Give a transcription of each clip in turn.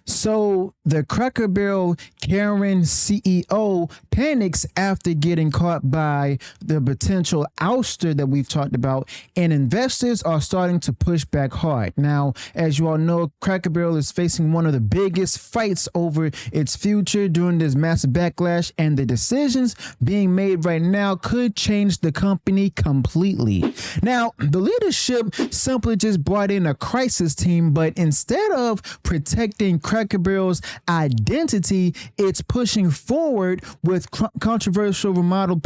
So the Cracker Barrel Karen CEO panics after getting caught by the potential ouster that we've talked about, and investors are starting to push back hard. Now, as you all know, Cracker Barrel is facing one of the biggest fights over its future during this massive backlash, and the decisions being made right now could change the company completely. Now, the leadership simply just brought in a crisis team, but instead of protecting Cracker Barrel's identity, it's pushing forward with controversial remodel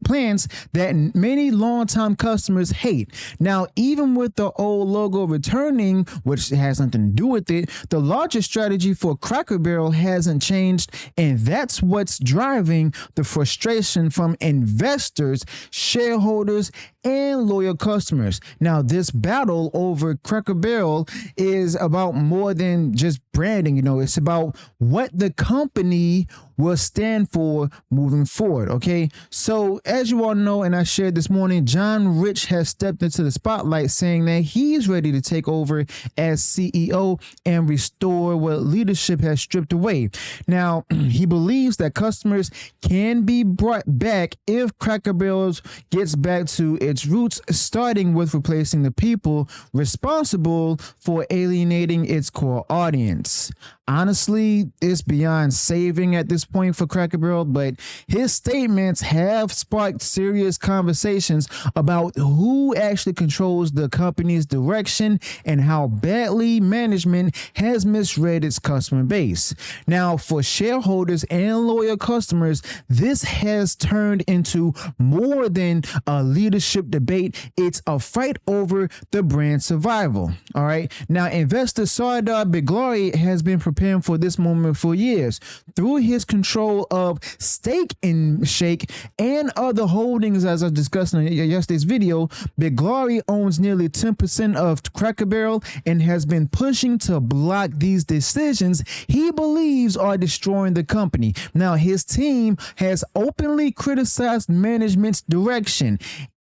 plans that many longtime customers hate. Now, even with the old logo returning, which has nothing to do with it, the larger strategy for Cracker Barrel hasn't changed, and that's what's driving the frustration from investors, shareholders, and loyal customers. Now, this battle over Cracker Barrel is about more than just branding. It's about what the company will stand for moving forward. Okay, so as you all know, and I shared this morning, John Rich has stepped into the spotlight, saying that he's ready to take over as CEO and restore what leadership has stripped away. Now, he believes that customers can be brought back if Cracker Barrel gets back to its roots, starting with replacing the people responsible for alienating its core audience. Honestly, it's beyond saving at this point for Cracker Barrel, but his statements have sparked serious conversations about who actually controls the company's direction and how badly management has misread its customer base. Now, for shareholders and loyal customers, this has turned into more than a leadership debate. It's a fight over the brand survival. All right. Now, investor Sardar Biglari has been preparing for this moment for years. Through his control of Steak and Shake and other holdings, as I discussed in yesterday's video, Biglari owns nearly 10% of Cracker Barrel and has been pushing to block these decisions he believes are destroying the company. Now, his team has openly criticized management's direction,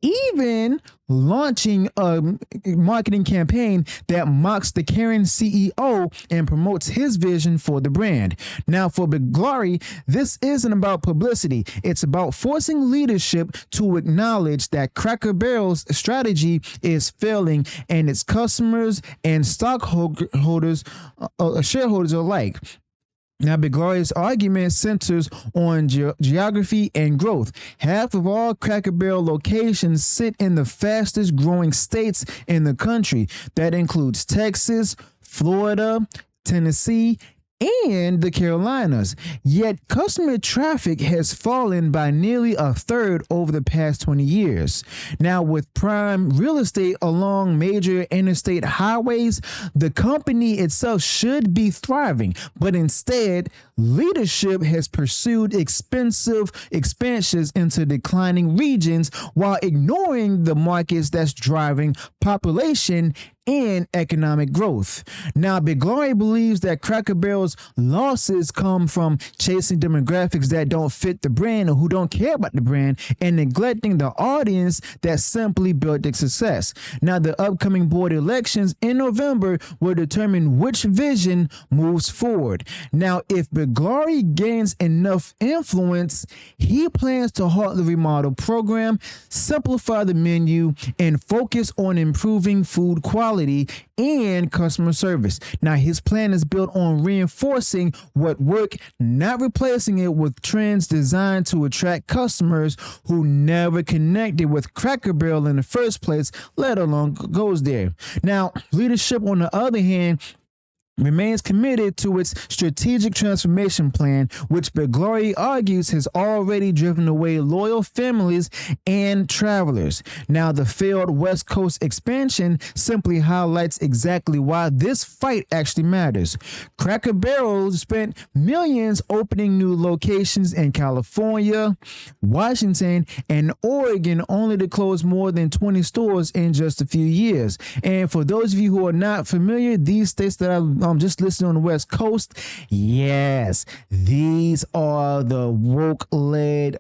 even launching a marketing campaign that mocks the Karen CEO and promotes his vision for the brand. Now, for Biglari, this isn't about publicity. It's about forcing leadership to acknowledge that Cracker Barrel's strategy is failing, and its customers and stockholders, shareholders alike. Now, Biglari's argument centers on geography and growth. Half of all Cracker Barrel locations sit in the fastest growing states in the country. That includes Texas, Florida, Tennessee, and the Carolinas. Yet customer traffic has fallen by nearly a third over the past 20 years. Now, with prime real estate along major interstate highways, the company itself should be thriving, but instead, leadership has pursued expensive expansions into declining regions while ignoring the markets that's driving population and economic growth. Now, Biglari believes that Cracker Barrel's losses come from chasing demographics that don't fit the brand or who don't care about the brand, and neglecting the audience that simply built its success. Now, the upcoming board elections in November will determine which vision moves forward. Now, if Biglari gains enough influence, he plans to halt the remodel program, simplify the menu, and focus on improving food quality and customer service. Now, his plan is built on reinforcing what worked, not replacing it with trends designed to attract customers who never connected with Cracker Barrel in the first place, let alone goes there. Now, leadership, on the other hand, remains committed to its strategic transformation plan, which Biglari argues has already driven away loyal families and travelers. Now, the failed West Coast expansion simply highlights exactly why this fight actually matters. Cracker Barrel spent millions opening new locations in California, Washington, and Oregon, only to close more than 20 stores in just a few years. And for those of you who are not familiar, these states that I just listening on the West Coast. Yes, these are the woke-led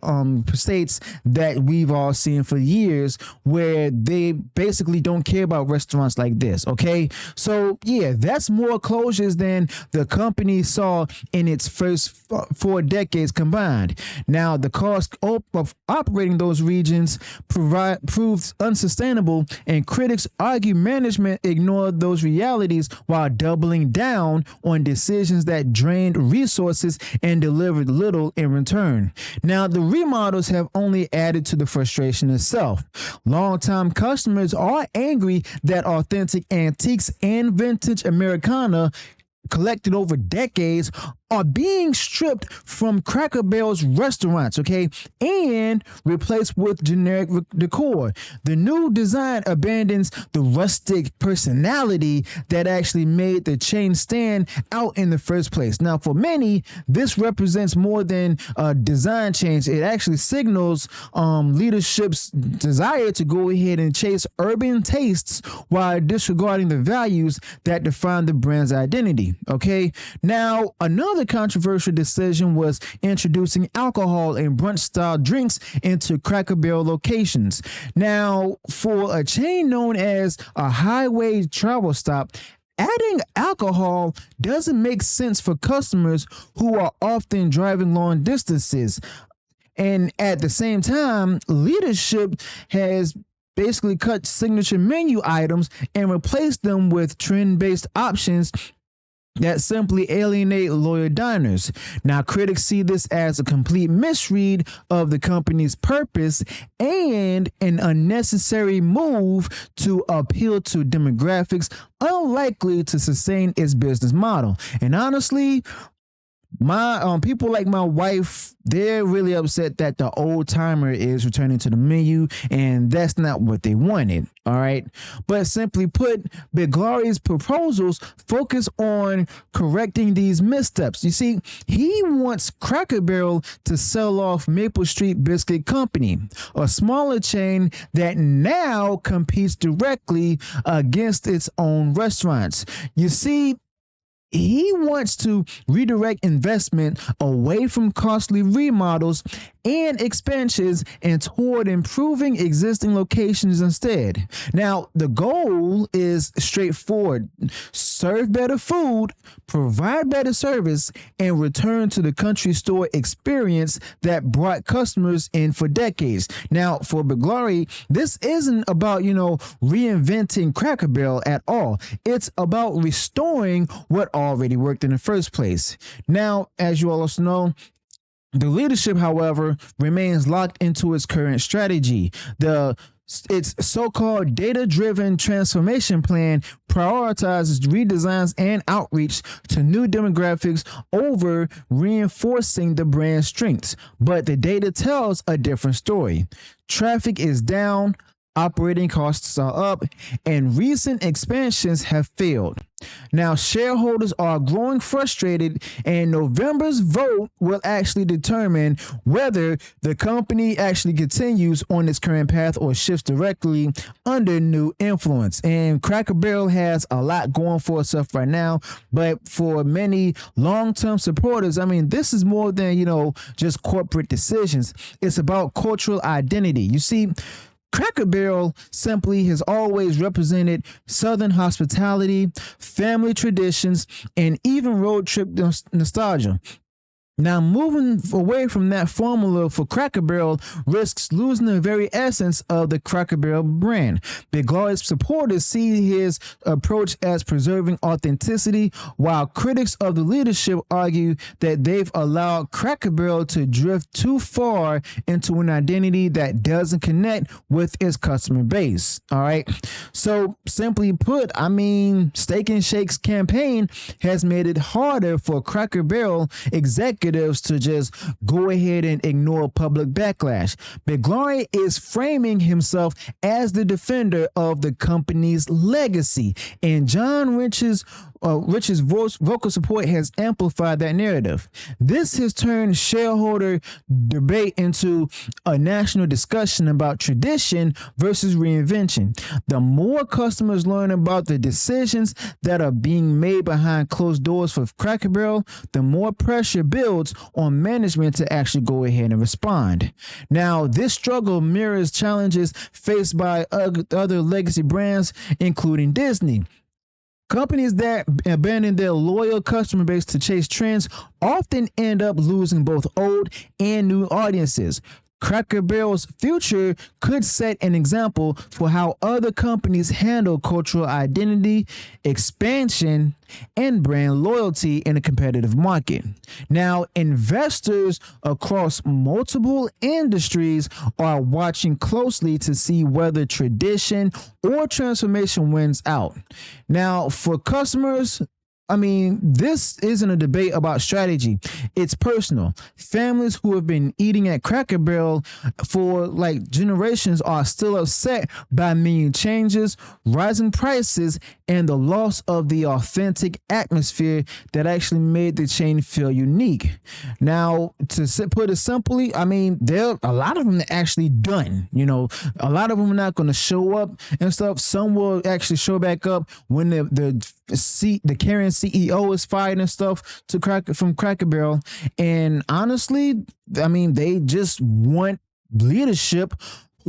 states that we've all seen for years, where they basically don't care about restaurants like this. Okay, so yeah, that's more closures than the company saw in its first 4 decades combined. Now, the cost of operating those regions proves unsustainable, and critics argue management ignored those realities while doubling down on decisions that drained resources and delivered little in return. Now, the remodels have only added to the frustration itself. Longtime customers are angry that authentic antiques and vintage Americana collected over decades are being stripped from Cracker Barrel's restaurants, okay, and replaced with generic decor. The new design abandons the rustic personality that actually made the chain stand out in the first place. Now, for many, this represents more than a design change. It actually signals leadership's desire to go ahead and chase urban tastes while disregarding the values that define the brand's identity, okay? Now, another controversial decision was introducing alcohol and brunch-style drinks into Cracker Barrel locations. Now, for a chain known as a highway travel stop, adding alcohol doesn't make sense for customers who are often driving long distances. And at the same time, leadership has basically cut signature menu items and replaced them with trend-based options that simply alienate loyal diners. Now, critics see this as a complete misread of the company's purpose and an unnecessary move to appeal to demographics unlikely to sustain its business model. And honestly, my people like my wife, they're really upset that the old timer is returning to the menu, and that's not what they wanted. All right, but simply put, Biglari's proposals focus on correcting these missteps. You see, he wants Cracker Barrel to sell off Maple Street Biscuit Company, a smaller chain that now competes directly against its own restaurants. You see, he wants to redirect investment away from costly remodels and expansions and toward improving existing locations instead. Now, the goal is straightforward: serve better food, provide better service, and return to the country store experience that brought customers in for decades. Now, for Biglari, this isn't about, reinventing Cracker Barrel at all. It's about restoring what already worked in the first place. Now, as you all also know, the leadership, however, remains locked into its current strategy. Its so-called data-driven transformation plan prioritizes redesigns and outreach to new demographics over reinforcing the brand's strengths. But the data tells a different story. Traffic is down, operating costs are up, and recent expansions have failed. Now, shareholders are growing frustrated, and November's vote will actually determine whether the company actually continues on its current path or shifts directly under new influence. And Cracker Barrel has a lot going for itself right now, but for many long-term supporters, this is more than, just corporate decisions. It's about cultural identity. You see, Cracker Barrel simply has always represented Southern hospitality, family traditions, and even road trip nostalgia. Now, moving away from that formula for Cracker Barrel risks losing the very essence of the Cracker Barrel brand. Biglari's supporters see his approach as preserving authenticity, while critics of the leadership argue that they've allowed Cracker Barrel to drift too far into an identity that doesn't connect with its customer base. All right. So simply put, Steak and Shake's campaign has made it harder for Cracker Barrel executives to just go ahead and ignore public backlash. Biglari is framing himself as the defender of the company's legacy, and John Lynch's Rich's vocal support has amplified that narrative. This has turned shareholder debate into a national discussion about tradition versus reinvention. The more customers learn about the decisions that are being made behind closed doors for Cracker Barrel, the more pressure builds on management to actually go ahead and respond. Now, this struggle mirrors challenges faced by other legacy brands, including Disney. Companies that abandon their loyal customer base to chase trends often end up losing both old and new audiences. Cracker Barrel's future could set an example for how other companies handle cultural identity, expansion, and brand loyalty in a competitive market. Now, investors across multiple industries are watching closely to see whether tradition or transformation wins out. Now, for customers, this isn't a debate about strategy. It's personal. Families who have been eating at Cracker Barrel for generations are still upset by menu changes, rising prices, and the loss of the authentic atmosphere that actually made the chain feel unique. Now, to put it simply, there are a lot of them that actually done. A lot of them are not going to show up and stuff. Some will actually show back up when the carrying CEO is fired and stuff from Cracker Barrel. And honestly, they just want leadership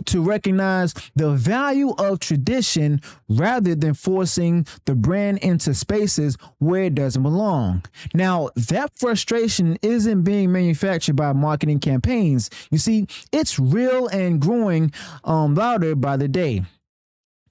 to recognize the value of tradition rather than forcing the brand into spaces where it doesn't belong. Now, that frustration isn't being manufactured by marketing campaigns. You see, it's real and growing louder by the day.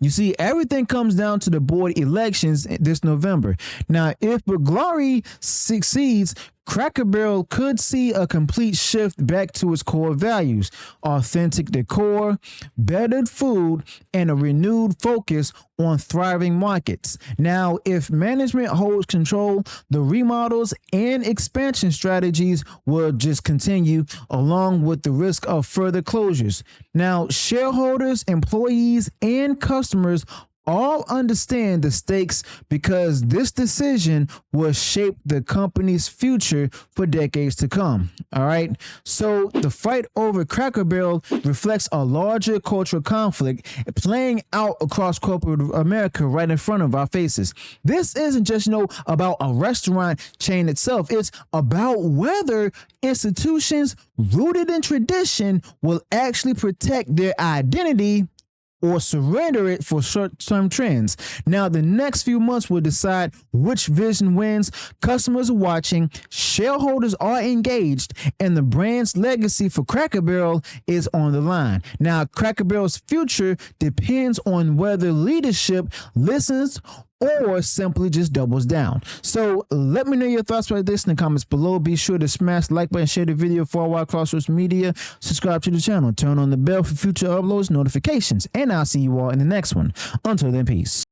You see, everything comes down to the board elections this November. Now, if Biglari succeeds, Cracker Barrel could see a complete shift back to its core values: authentic decor, better food, and a renewed focus on thriving markets. Now, if management holds control, the remodels and expansion strategies will just continue, along with the risk of further closures. Now, shareholders, employees, and customers all understand the stakes because this decision will shape the company's future for decades to come. All right. So the fight over Cracker Barrel reflects a larger cultural conflict playing out across corporate America right in front of our faces. This isn't just, about a restaurant chain itself. It's about whether institutions rooted in tradition will actually protect their identity or surrender it for short-term trends. Now, the next few months will decide which vision wins. Customers are watching, shareholders are engaged, and the brand's legacy for Cracker Barrel is on the line. Now, Cracker Barrel's future depends on whether leadership listens or simply just doubles down. So let me know your thoughts about this in the comments below. Be sure to smash the like button, share the video for a while across social media, subscribe to the channel, turn on the bell for future uploads, notifications, and I'll see you all in the next one. Until then, peace.